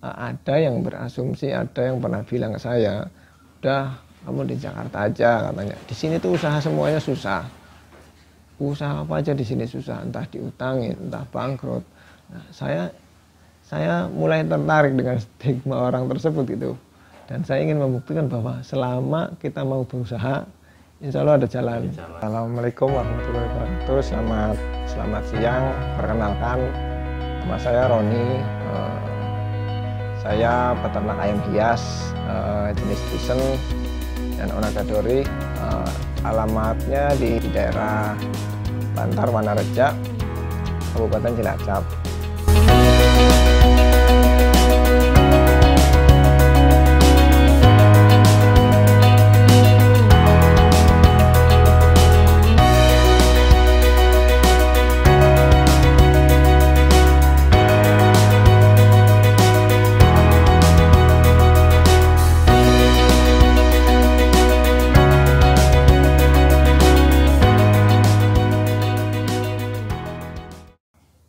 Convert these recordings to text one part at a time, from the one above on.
ada yang berasumsi, ada yang pernah bilang ke saya, udah kamu di Jakarta aja katanya. Di sini tuh usaha semuanya susah. Usaha apa aja di sini susah, entah diutangin, entah bangkrut. Nah, saya mulai tertarik dengan stigma orang tersebut gitu. Dan saya ingin membuktikan bahwa selama kita mau berusaha, insya Allah ada jalan. Assalamualaikum warahmatullahi wabarakatuh. Selamat siang. Perkenalkan, nama saya Roni. Saya peternak ayam hias jenis Bison dan Onagadori. Alamatnya di daerah Bantar Wanareja, Kabupaten Cilacap.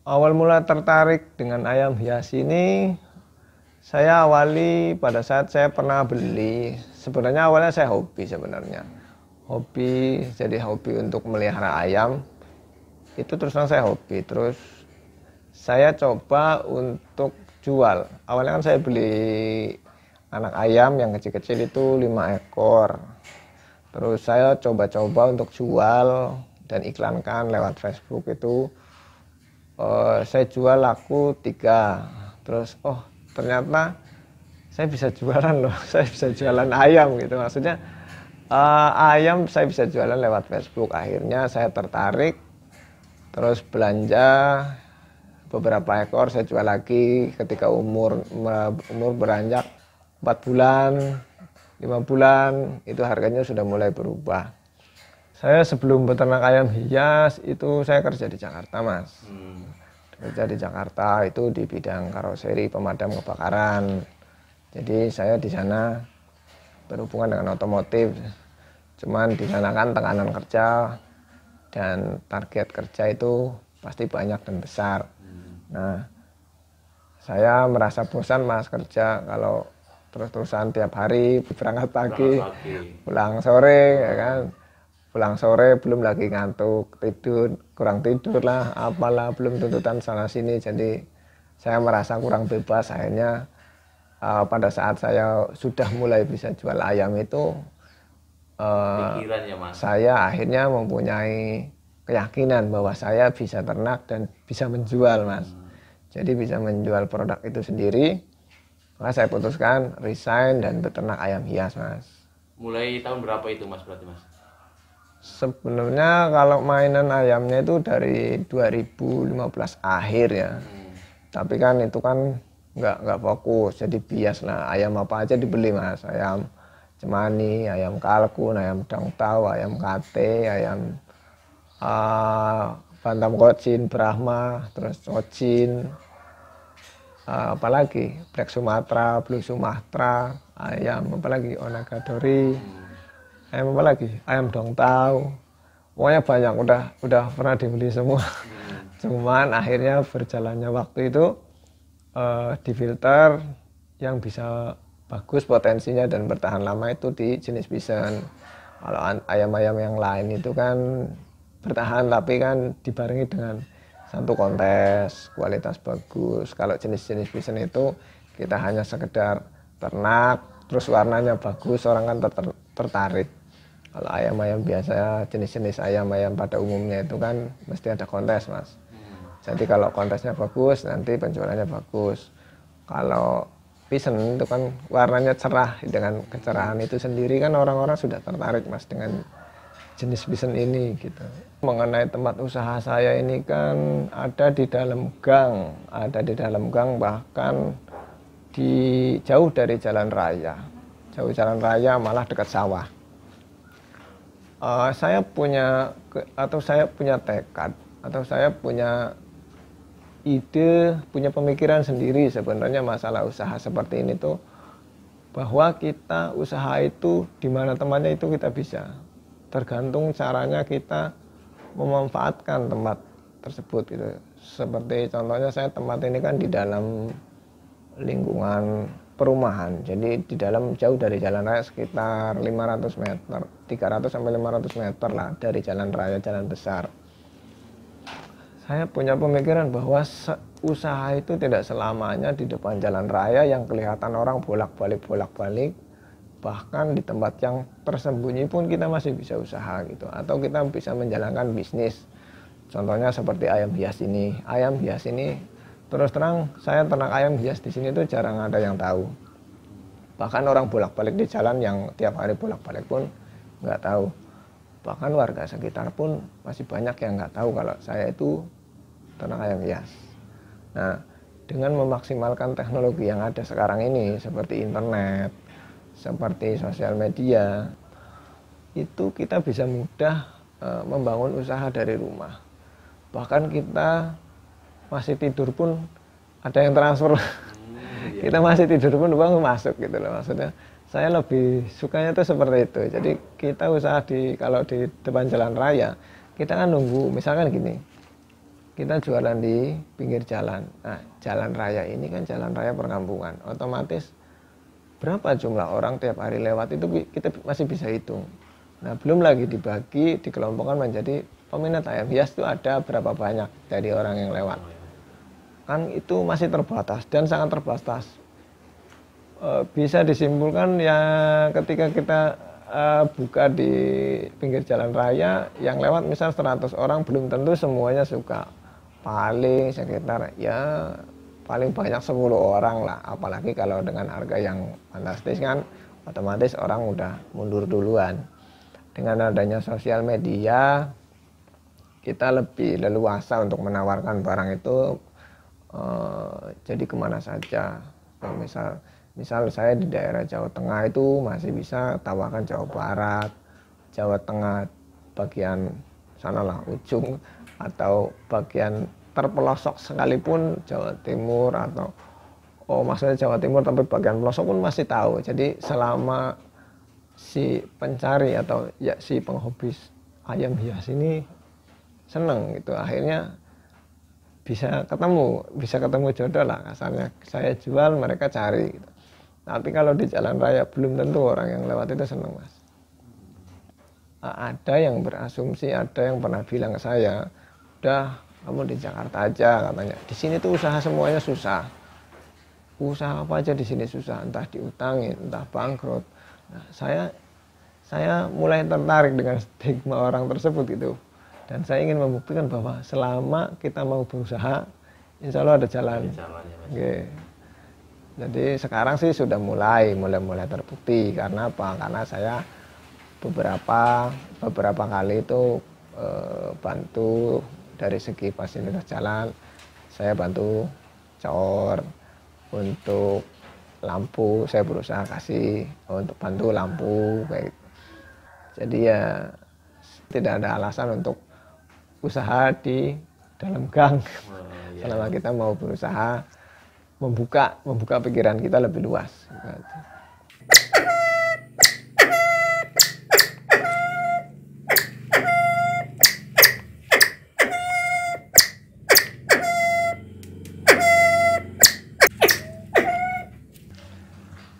Awal mula tertarik dengan ayam hias ini, saya awali pada saat saya pernah beli. Sebenarnya awalnya saya hobi sebenarnya. Jadi hobi untuk melihara ayam. Itu terus terang saya hobi. Terus saya coba untuk jual. Awalnya kan saya beli anak ayam yang kecil-kecil itu 5 ekor. Terus saya coba-coba untuk jual dan iklankan lewat Facebook itu. Saya jual laku 3, terus ternyata saya bisa jualan loh, saya bisa jualan ayam gitu, maksudnya ayam saya bisa jualan lewat Facebook. Akhirnya saya tertarik, terus belanja beberapa ekor, saya jual lagi ketika umur beranjak 4 bulan, 5 bulan, itu harganya sudah mulai berubah. Saya sebelum beternak ayam hias itu saya kerja di Jakarta, Mas. Kerja di Jakarta itu di bidang karoseri pemadam kebakaran. Jadi saya di sana berhubungan dengan otomotif. Cuman di sana kan tekanan kerja dan target kerja itu pasti banyak dan besar. Nah, saya merasa bosan, Mas, kerja kalau terus-terusan tiap hari berangkat pagi, pulang sore, ya kan. Pulang sore belum lagi ngantuk, kurang tidur lah, apalah, belum tuntutan sana sini. Jadi saya merasa kurang bebas. Akhirnya pada saat saya sudah mulai bisa jual ayam itu, saya akhirnya mempunyai keyakinan bahwa saya bisa ternak dan bisa menjual, Mas. Jadi bisa menjual produk itu sendiri. Maka saya putuskan resign dan beternak ayam hias, Mas. Mulai tahun berapa itu, Mas, berarti, Mas? Sebenarnya kalau mainan ayamnya itu dari 2015 akhir ya. Tapi kan itu kan nggak fokus, jadi bias lah. Ayam apa aja dibeli, Mas. Ayam cemani, ayam kalkun, ayam dangtau, ayam kate, ayam bantam kocin, Brahma, terus cocin, apalagi Black Sumatera, Blue Sumatera, ayam apalagi Onagadori. Ayam apa lagi? Ayam dongtau. Pokoknya banyak, udah pernah dibeli semua. Cuman akhirnya berjalannya waktu itu difilter yang bisa bagus potensinya dan bertahan lama itu di jenis Bison. Kalau ayam-ayam yang lain itu kan bertahan tapi kan dibarengi dengan satu kontes, kualitas bagus. Kalau jenis-jenis Bison itu kita hanya sekedar ternak, terus warnanya bagus, orang kan tertarik. Kalau ayam-ayam biasa, jenis-jenis ayam-ayam pada umumnya itu kan mesti ada kontes, Mas. Jadi kalau kontesnya bagus, nanti penjualannya bagus. Kalau Bison itu kan warnanya cerah, dengan kecerahan itu sendiri kan orang-orang sudah tertarik, Mas, dengan jenis Bison ini gitu. Mengenai tempat usaha saya ini kan ada di dalam gang, bahkan jauh dari jalan raya. Jauh jalan raya, malah dekat sawah. Saya punya tekad, atau saya punya ide, punya pemikiran sendiri sebenarnya masalah usaha seperti ini tuh, bahwa kita usaha itu di mana tempatnya itu kita bisa, tergantung caranya kita memanfaatkan tempat tersebut gitu. Seperti contohnya saya tempat ini kan di dalam lingkungan perumahan. Jadi di dalam jauh dari jalan raya sekitar 500 meter, 300 sampai 500 meter lah dari jalan raya, jalan besar. Saya punya pemikiran bahwa usaha itu tidak selamanya di depan jalan raya yang kelihatan orang bolak-balik. Bahkan di tempat yang tersembunyi pun kita masih bisa usaha gitu. Atau kita bisa menjalankan bisnis. Contohnya seperti ayam hias ini. Ayam hias ini terus terang saya ternak ayam hias di sini tuh jarang ada yang tahu. Bahkan orang bolak-balik di jalan yang tiap hari bolak-balik pun nggak tahu. Bahkan warga sekitar pun masih banyak yang nggak tahu kalau saya itu ternak ayam hias. Nah, dengan memaksimalkan teknologi yang ada sekarang ini seperti internet, seperti sosial media, itu kita bisa mudah membangun usaha dari rumah. Bahkan kita masih tidur pun ada yang transfer. Kita masih tidur pun uang masuk gitu loh. Maksudnya saya lebih sukanya itu seperti itu. Jadi kita usaha kalau di depan jalan raya, kita kan nunggu, misalkan gini, kita jualan di pinggir jalan. Nah, jalan raya ini kan jalan raya perkampungan. Otomatis berapa jumlah orang tiap hari lewat itu kita masih bisa hitung. Nah, belum lagi dibagi, dikelompokkan menjadi peminat ayam hias itu ada berapa banyak dari orang yang lewat. Kan itu masih terbatas dan sangat terbatas. Bisa disimpulkan ya ketika kita buka di pinggir jalan raya, yang lewat misal 100 orang belum tentu semuanya suka. Paling sekitar ya paling banyak 10 orang lah, apalagi kalau dengan harga yang fantastis kan otomatis orang udah mundur duluan. Dengan adanya sosial media kita lebih leluasa untuk menawarkan barang itu jadi kemana saja. Misal saya di daerah Jawa Tengah itu masih bisa tawarkan Jawa Barat, Jawa Tengah bagian sanalah ujung, atau bagian terpelosok sekalipun Jawa Timur, atau maksudnya Jawa Timur tapi bagian pelosok pun masih tahu. Jadi selama si pencari atau ya si penghobi ayam hias ini seneng gitu, akhirnya bisa ketemu jodoh lah kasarnya. Saya jual, mereka cari gitu. Tapi kalau di jalan raya belum tentu orang yang lewat itu seneng, Mas. Ada yang berasumsi, ada yang pernah bilang ke saya, udah kamu di Jakarta aja katanya. Di sini tuh usaha semuanya susah. Usaha apa aja di sini susah, entah diutangin, entah bangkrut. Nah, saya mulai tertarik dengan stigma orang tersebut gitu. Dan saya ingin membuktikan bahwa selama kita mau berusaha, insya Allah ada jalan. Oke. Jadi sekarang sih sudah mulai terbukti. Karena apa? Karena saya beberapa kali itu bantu dari segi fasilitas jalan. Saya bantu cor, untuk lampu saya berusaha kasih untuk bantu lampu kayak gitu. Jadi ya tidak ada alasan untuk usaha di dalam gang. Selama kita mau berusaha membuka pikiran kita lebih luas.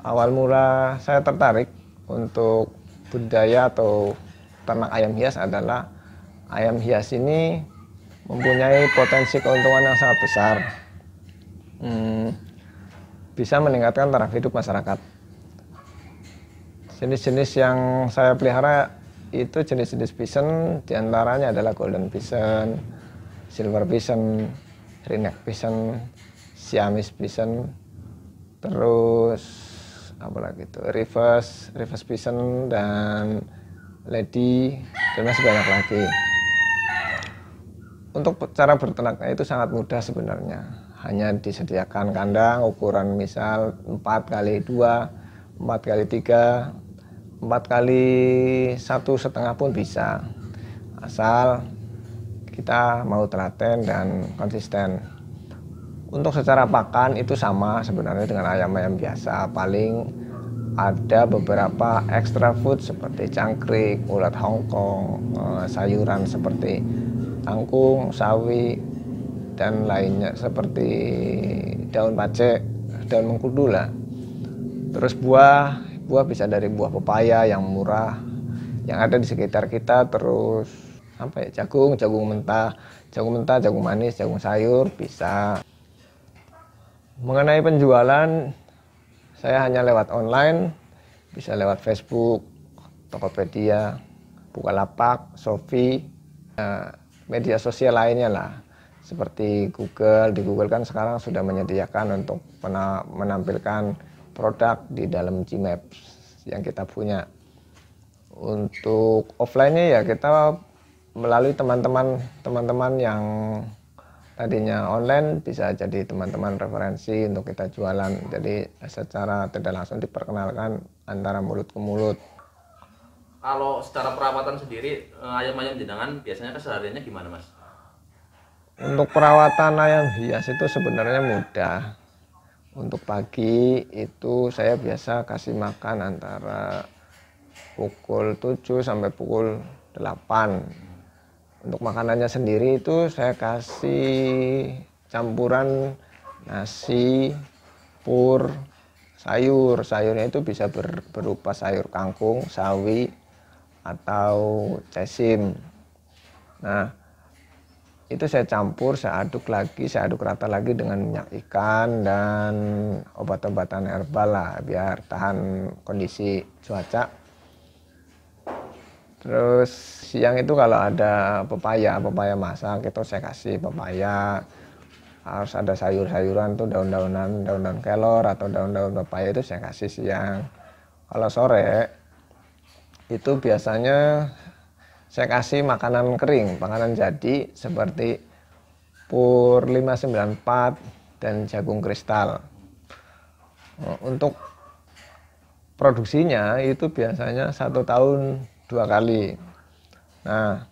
Awal mula saya tertarik untuk budidaya atau ternak ayam hias adalah ayam hias ini mempunyai potensi keuntungan yang sangat besar. Bisa meningkatkan taraf hidup masyarakat. Jenis-jenis yang saya pelihara itu jenis-jenis bison, diantaranya adalah golden bison, silver bison, ringneck bison, siamese bison, terus apalagi itu reverse bison dan lady, dan masih banyak lagi. Untuk cara bernaknya itu sangat mudah sebenarnya. Hanya disediakan kandang ukuran misal 4x2, 4x3, 4x1,5 pun bisa. Asal kita mau telaten dan konsisten. Untuk secara pakan itu sama sebenarnya dengan ayam-ayam biasa. Paling ada beberapa extra food seperti cangkrik, ulat Hongkong, sayuran seperti kangkung, sawi, dan lainnya seperti daun pacek daun mengkudu lah. Terus buah bisa dari buah pepaya yang murah yang ada di sekitar kita. Terus apa ya, jagung mentah, jagung manis, jagung sayur bisa. Mengenai penjualan, saya hanya lewat online, bisa lewat Facebook, Tokopedia, Bukalapak, Shopee, media sosial lainnya lah, seperti Google. Di Google kan sekarang sudah menyediakan untuk menampilkan produk di dalam Gmaps yang kita punya. Untuk offline-nya ya kita melalui teman-teman yang tadinya online bisa jadi teman-teman referensi untuk kita jualan. Jadi secara tidak langsung diperkenalkan antara mulut ke mulut. Kalau secara perawatan sendiri, ayam-ayam jenengan biasanya kesehariannya gimana, Mas? Untuk perawatan ayam hias itu sebenarnya mudah. Untuk pagi itu saya biasa kasih makan antara pukul 7 sampai pukul 8. Untuk makanannya sendiri itu saya kasih campuran nasi, pur, sayur. Sayurnya itu bisa berupa sayur kangkung, sawi, atau cesim. Nah, itu saya campur, saya aduk rata lagi dengan minyak ikan dan obat-obatan herbal lah biar tahan kondisi cuaca. Terus siang itu kalau ada pepaya masak itu saya kasih pepaya. Harus ada sayur-sayuran tuh, daun-daun kelor atau daun-daun pepaya itu saya kasih siang. Kalau sore itu biasanya saya kasih makanan kering, makanan jadi seperti pur 594 dan jagung kristal. Untuk produksinya itu biasanya 1 tahun 2 kali. Nah,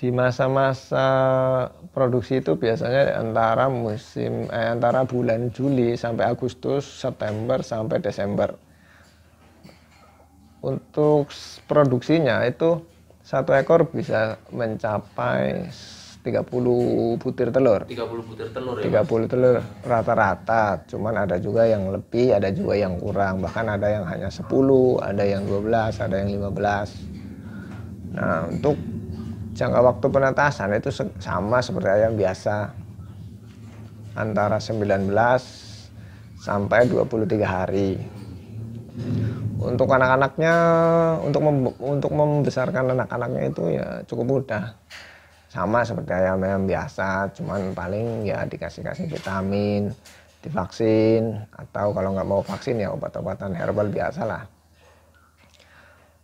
di masa-masa produksi itu biasanya antara bulan Juli sampai Agustus, September sampai Desember. Untuk produksinya itu 1 ekor bisa mencapai 30 butir telur. 30 butir telur ya, 30 telur rata-rata, cuman ada juga yang lebih, ada juga yang kurang, bahkan ada yang hanya 10, ada yang 12, ada yang 15. Nah, untuk jangka waktu penetasan itu sama seperti ayam biasa, antara 19 sampai 23 hari. Untuk anak-anaknya, untuk membesarkan anak-anaknya itu ya cukup mudah. Sama seperti ayam-ayam biasa, cuman paling ya dikasih vitamin, divaksin, atau kalau nggak mau vaksin ya obat-obatan herbal biasa lah.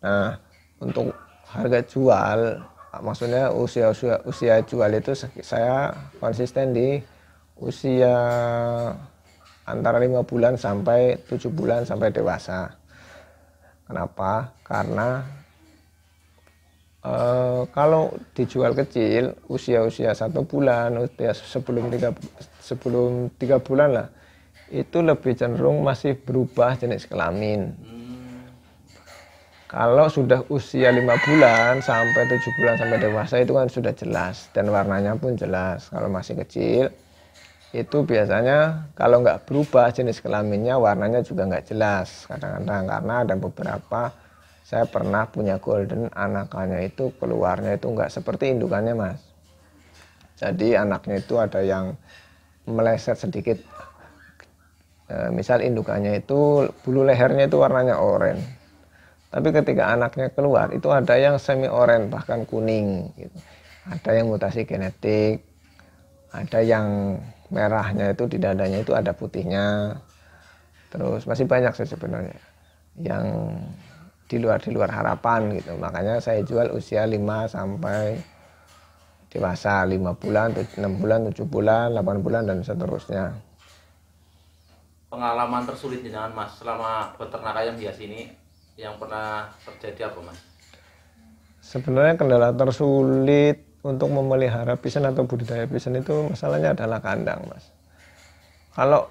Nah, untuk harga jual, maksudnya usia jual itu saya konsisten di usia antara 5 bulan sampai 7 bulan sampai dewasa. Kenapa? Karena kalau dijual kecil, usia 1 bulan, usia sebelum 3 bulan lah, itu lebih cenderung masih berubah jenis kelamin. Kalau sudah usia 5 bulan sampai 7 bulan sampai dewasa itu kan sudah jelas dan warnanya pun jelas. Kalau masih kecil itu biasanya kalau nggak berubah jenis kelaminnya, warnanya juga nggak jelas kadang-kadang. Karena ada beberapa, saya pernah punya golden, anakannya itu keluarnya itu nggak seperti indukannya, Mas. Jadi anaknya itu ada yang meleset sedikit. Misal indukannya itu bulu lehernya itu warnanya oranye, tapi ketika anaknya keluar itu ada yang semi oranye bahkan kuning gitu. Ada yang mutasi genetik, ada yang merahnya itu di dadanya itu ada putihnya. Terus masih banyak sih sebenarnya yang di luar harapan gitu. Makanya saya jual usia 5 sampai dewasa, 5 bulan, 6 bulan, 7 bulan, 8 bulan dan seterusnya. Pengalaman tersulit dengan Mas selama beternak ayam hias ini yang pernah terjadi apa, Mas? Sebenarnya kendala tersulit untuk memelihara pisan atau budidaya pisan itu masalahnya adalah kandang, Mas. Kalau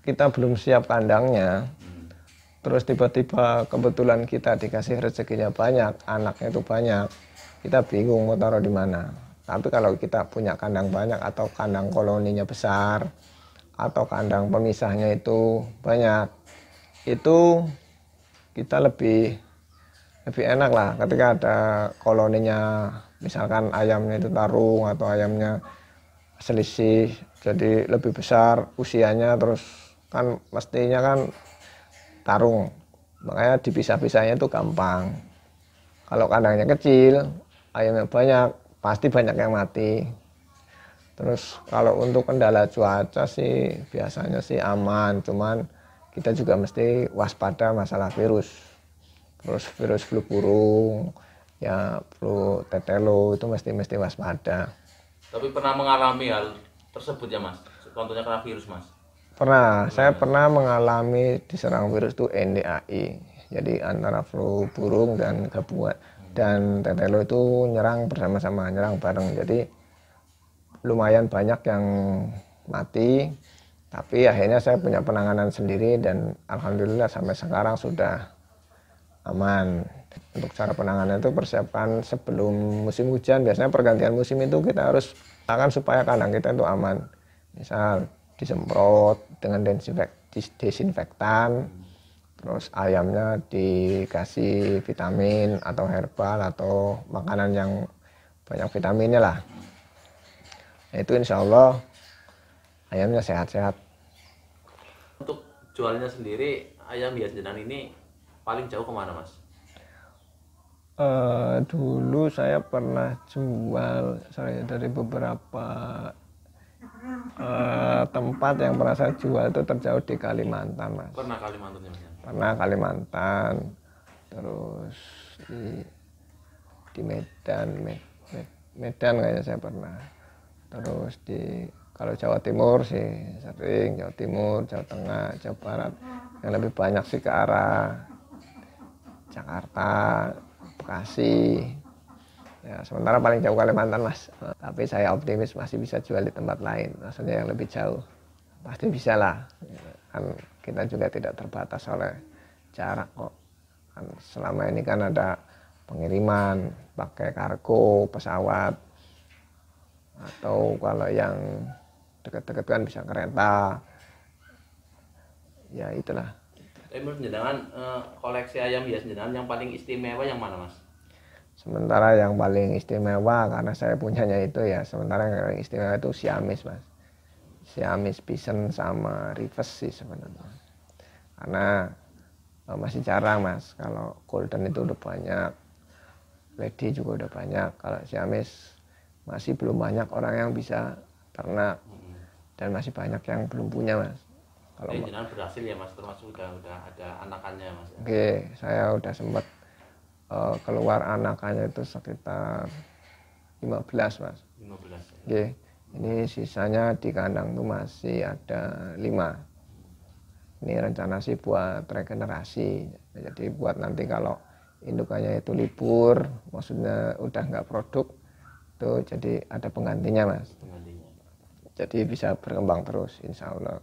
kita belum siap kandangnya, terus tiba-tiba kebetulan kita dikasih rezekinya banyak, anaknya itu banyak, kita bingung mau taruh di mana. Tapi kalau kita punya kandang banyak atau kandang koloninya besar, atau kandang pemisahnya itu banyak, itu kita lebih enak lah ketika ada koloninya, misalkan ayamnya itu tarung atau ayamnya selisih jadi lebih besar usianya, terus kan mestinya kan tarung, makanya dipisah-pisahnya itu gampang. Kalau kandangnya kecil, ayamnya banyak, pasti banyak yang mati. Terus kalau untuk kendala cuaca sih biasanya sih aman, cuman kita juga mesti waspada masalah virus. Terus virus flu burung, ya flu tetelo itu mesti waspada. Tapi pernah mengalami hal tersebut ya Mas? Contohnya kena virus Mas? Saya pernah mengalami diserang virus itu NDAI. Jadi antara flu burung dan gabungan dan tetelo itu nyerang bersama-sama, nyerang bareng. Jadi lumayan banyak yang mati, tapi akhirnya saya punya penanganan sendiri dan alhamdulillah sampai sekarang sudah aman. Untuk cara penanganan itu persiapkan sebelum musim hujan, biasanya pergantian musim itu kita harus akan supaya kandang kita itu aman. Misal disemprot dengan desinfektan, terus ayamnya dikasih vitamin atau herbal atau makanan yang banyak vitaminnya lah. Itu insya Allah ayamnya sehat-sehat. Untuk jualnya sendiri, ayam hias jenengan ini paling jauh kemana Mas? Dulu saya pernah jual dari beberapa tempat yang pernah saya jual itu terjauh di Kalimantan, Mas. Pernah Kalimantan ya Mas? Pernah Kalimantan, terus di Medan kayaknya saya pernah. Terus kalau Jawa Timur sih sering, Jawa Timur, Jawa Tengah, Jawa Barat. Yang lebih banyak sih ke arah Jakarta, Bekasi. Ya, sementara paling jauh Kalimantan, Mas. Tapi saya optimis masih bisa jual di tempat lain, maksudnya yang lebih jauh. Pasti bisa lah. Kan kita juga tidak terbatas oleh jarak kok. Kan selama ini kan ada pengiriman pakai kargo, pesawat. Atau kalau yang dekat-dekat kan bisa kereta. Ya itulah. Tapi menurut jenengan koleksi ayam hias jenengan yang paling istimewa yang mana Mas? Sementara yang paling istimewa karena saya punyanya itu ya, sementara yang paling istimewa itu Siamese, Mas. Siamese Bison sama Rivers sih sebenarnya. Karena masih jarang, Mas. Kalau Golden itu udah banyak, Lady juga udah banyak. Kalau Siamese masih belum banyak orang yang bisa ternak dan masih banyak yang belum punya, Mas. Kalau jenengan berhasil ya Mas, termasuk udah ada anakannya Mas. Oke, saya udah sempat keluar anakannya itu sekitar 15, Mas. 15. Oke, ini sisanya di kandang tuh masih ada 5. Ini rencana sih buat regenerasi. Jadi buat nanti kalau indukannya itu libur, maksudnya udah nggak produk, tuh jadi ada penggantinya, Mas. Penggantinya. Jadi bisa berkembang terus, insya Allah.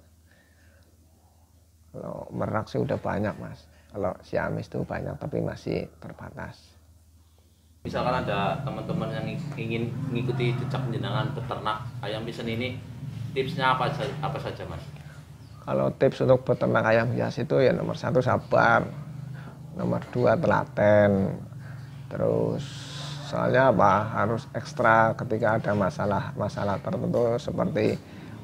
Kalau merak sih udah banyak, Mas. Kalau Siamese itu banyak tapi masih terbatas. Misalkan ada teman-teman yang ingin mengikuti jejak jenengan peternak ayam Bison ini, tipsnya apa saja Mas? Kalau tips untuk peternak ayam hias itu ya nomor 1 sabar, nomor 2 telaten. Terus soalnya apa? Harus ekstra ketika ada masalah tertentu seperti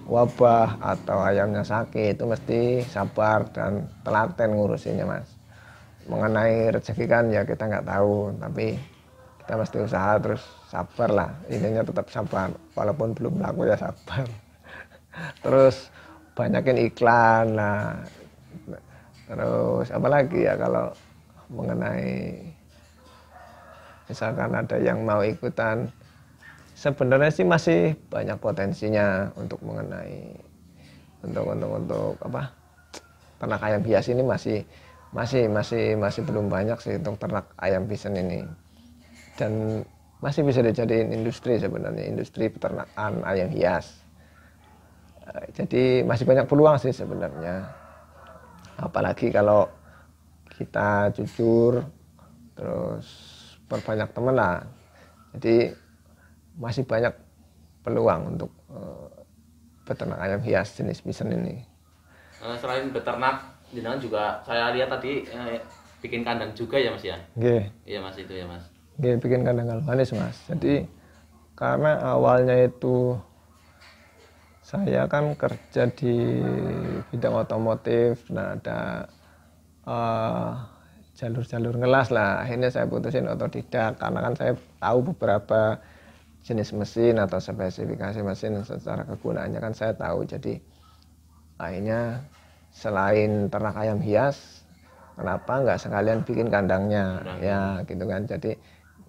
wabah atau ayamnya sakit, itu mesti sabar dan telaten ngurusinnya, Mas. Mengenai rezeki kan ya kita nggak tahu, tapi kita mesti usaha terus sabar lah, intinya tetap sabar walaupun belum laku ya sabar. Terus banyakin iklan lah, terus apalagi ya kalau mengenai misalkan ada yang mau ikutan, sebenarnya sih masih banyak potensinya untuk mengenai untuk apa ternak ayam hias ini masih belum banyak sih untuk ternak ayam Bison ini, dan masih bisa dijadiin industri sebenarnya, industri peternakan ayam hias. Jadi masih banyak peluang sih sebenarnya, apalagi kalau kita jujur terus perbanyak teman lah, jadi masih banyak peluang untuk beternak ayam hias jenis Bison ini. Selain beternak, jenengan juga saya lihat tadi bikin kandang juga ya Mas ya? Nggih. Iya Mas, itu ya Mas. Nggih, bikin kandang galvanis Mas. Jadi karena awalnya itu saya kan kerja di bidang otomotif, nah ada jalur-jalur ngelas lah. Akhirnya saya putusin otodidak karena kan saya tahu beberapa jenis mesin atau spesifikasi mesin secara kegunaannya kan saya tahu. Jadi akhirnya selain ternak ayam hias, kenapa nggak sekalian bikin kandangnya ya gitu kan. Jadi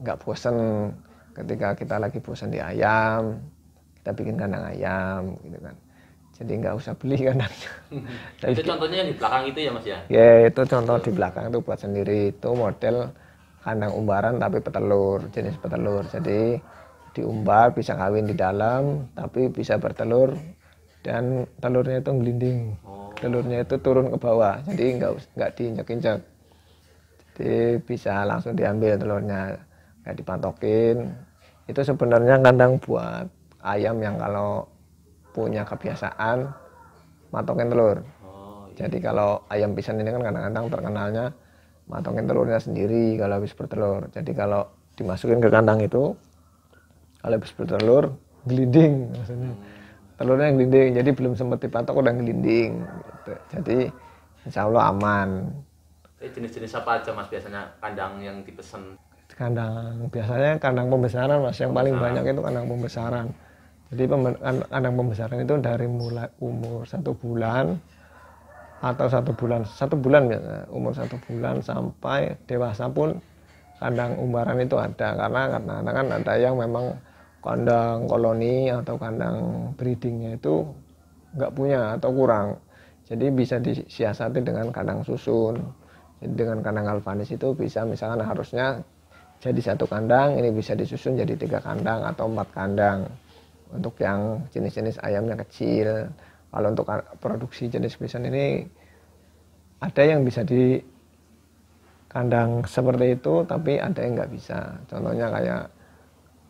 nggak bosen ketika kita lagi bosen di ayam, kita bikin kandang ayam gitu kan. Jadi nggak usah beli kandangnya. Itu contohnya yang di belakang itu ya Mas ya? Ya itu contoh di belakang itu buat sendiri, itu model kandang umbaran tapi petelur, jenis petelur. Jadi diumbar bisa kawin di dalam tapi bisa bertelur dan telurnya itu ngelinding. Telurnya itu turun ke bawah, jadi nggak diinjak-injak. Jadi bisa langsung diambil telurnya, nggak dipantokin. Itu sebenarnya kandang buat ayam yang kalau punya kebiasaan matokin telur. Jadi kalau ayam Bison ini kan kadang-kadang terkenalnya matokin telurnya sendiri kalau habis bertelur. Jadi kalau dimasukin ke kandang itu, kalau habis bertelur gelinding maksudnya. Telurnya gelinding, jadi belum sempat dipatok udah gelinding. Gitu. Jadi insya Allah aman. Jenis-jenis apa aja Mas biasanya kandang yang dipesan? Kandang biasanya kandang pembesaran Mas, yang paling banyak itu kandang pembesaran. Jadi kandang pembesaran itu dari mulai umur 1 bulan atau 1 bulan ya, umur 1 bulan sampai dewasa pun kandang umbaran itu ada, karena kan ada yang memang kandang koloni atau kandang breedingnya itu nggak punya atau kurang, jadi bisa disiasati dengan kandang susun. Jadi dengan kandang galvanis itu bisa misalkan harusnya jadi 1 kandang, ini bisa disusun jadi 3 kandang atau 4 kandang untuk yang jenis-jenis ayamnya kecil. Kalau untuk produksi jenis Bison ini ada yang bisa di kandang seperti itu, tapi ada yang nggak bisa. Contohnya kayak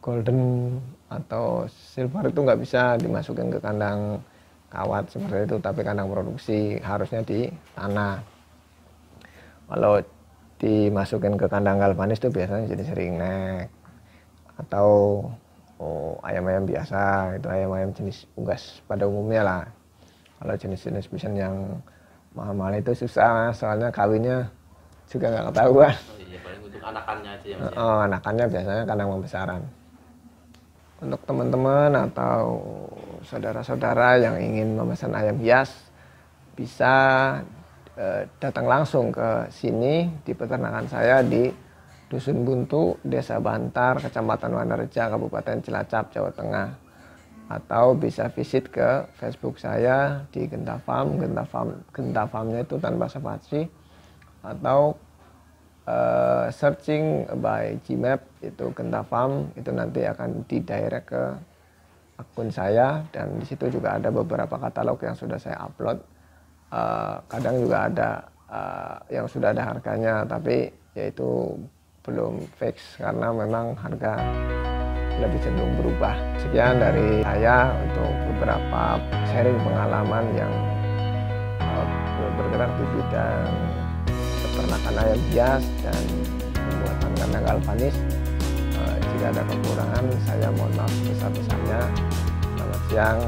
golden atau silver itu nggak bisa dimasukin ke kandang kawat seperti itu, tapi kandang produksi harusnya di tanah. Kalau dimasukin ke kandang galvanis itu biasanya jadi ringneck atau ayam-ayam biasa, itu ayam-ayam jenis unggas pada umumnya lah. Kalau jenis-jenis Bison yang mahal-mahal itu susah, soalnya kawinnya juga nggak ketahuan. Iya, paling untuk anakannya aja ya Mas. Anakannya biasanya kandang pembesaran. Untuk teman-teman atau saudara-saudara yang ingin memesan ayam hias, bisa datang langsung ke sini di peternakan saya di Dusun Buntu, Desa Bantar, Kecamatan Wanareja, Kabupaten Cilacap, Jawa Tengah. Atau bisa visit ke Facebook saya di Genta Farm. Genta Farmnya itu tanpa spasi. Atau searching by Gmap itu Genta Farm, itu nanti akan didirect ke akun saya, dan di situ juga ada beberapa katalog yang sudah saya upload. Kadang juga ada yang sudah ada harganya, tapi yaitu belum fix karena memang harga lebih cenderung berubah. Sekian dari saya untuk beberapa sharing pengalaman yang bergerak di bidang peternakan ayam hias dan pembuatan kandang galvanis. Jika ada kekurangan, saya mohon maaf sebesar-besarnya. Selamat siang.